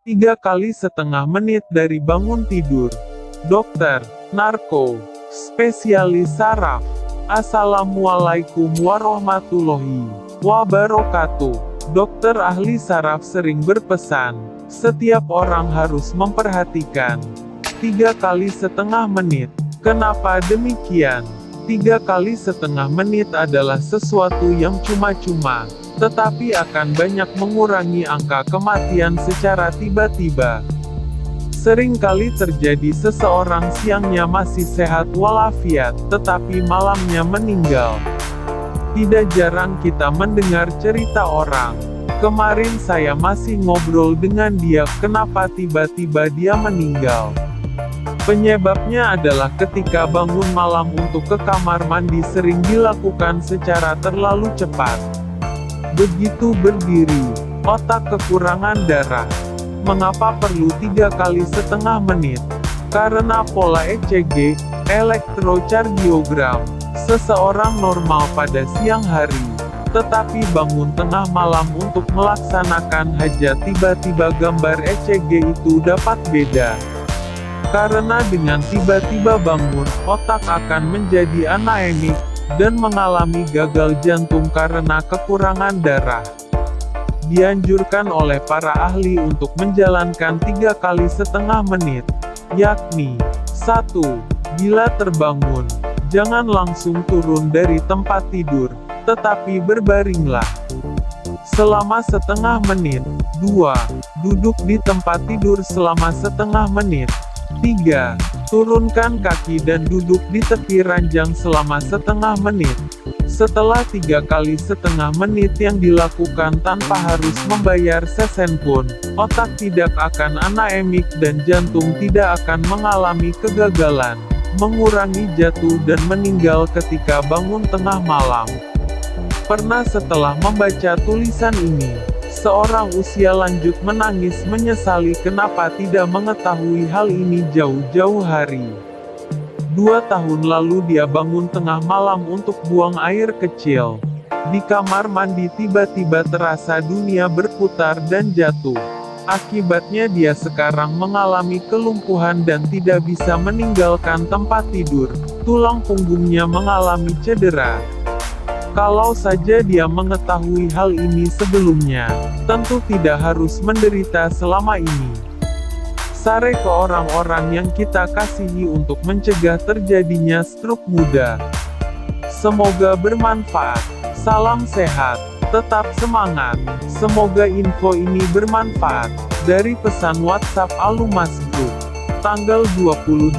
3,5 menit dari bangun tidur. Dokter, narko, spesialis saraf. Assalamualaikum warahmatullahi wabarakatuh. Dokter ahli saraf sering berpesan, setiap orang harus memperhatikan 3,5 menit. Kenapa demikian? 3,5 menit adalah sesuatu yang cuma-cuma, tetapi akan banyak mengurangi angka kematian secara tiba-tiba. Seringkali terjadi seseorang siangnya masih sehat walafiat, tetapi malamnya meninggal. Tidak jarang kita mendengar cerita orang. Kemarin saya masih ngobrol dengan dia, kenapa tiba-tiba dia meninggal. Penyebabnya adalah ketika bangun malam untuk ke kamar mandi sering dilakukan secara terlalu cepat. Begitu berdiri, otak kekurangan darah. Mengapa perlu 3,5 menit? Karena pola ECG, elektrokardiogram, seseorang normal pada siang hari, tetapi bangun tengah malam untuk melaksanakan hajat, tiba-tiba gambar ECG itu dapat beda. Karena dengan tiba-tiba bangun, otak akan menjadi anaemik, dan mengalami gagal jantung karena kekurangan darah. Dianjurkan oleh para ahli untuk menjalankan 3,5 menit, yakni 1. Bila terbangun, jangan langsung turun dari tempat tidur, tetapi berbaringlah selama setengah menit. 2. Duduk di tempat tidur selama setengah menit. 3. Turunkan kaki dan duduk di tepi ranjang selama setengah menit. Setelah 3,5 menit yang dilakukan tanpa harus membayar sesen pun, otak tidak akan anaemik dan jantung tidak akan mengalami kegagalan, mengurangi jatuh dan meninggal ketika bangun tengah malam. Pernah setelah membaca tulisan ini, seorang usia lanjut menangis menyesali kenapa tidak mengetahui hal ini jauh-jauh hari. 2 tahun lalu dia bangun tengah malam untuk buang air kecil. Di kamar mandi tiba-tiba terasa dunia berputar dan jatuh. Akibatnya dia sekarang mengalami kelumpuhan dan tidak bisa meninggalkan tempat tidur. Tulang punggungnya mengalami cedera. Kalau saja dia mengetahui hal ini sebelumnya, tentu tidak harus menderita selama ini. Sare ke orang-orang yang kita kasihi untuk mencegah terjadinya stroke muda. Semoga bermanfaat. Salam sehat. Tetap semangat. Semoga info ini bermanfaat. Dari pesan WhatsApp Alumas Group. Tanggal 28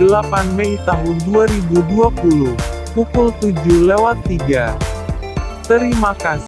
Mei tahun 2020. Pukul 7:03. Terima kasih.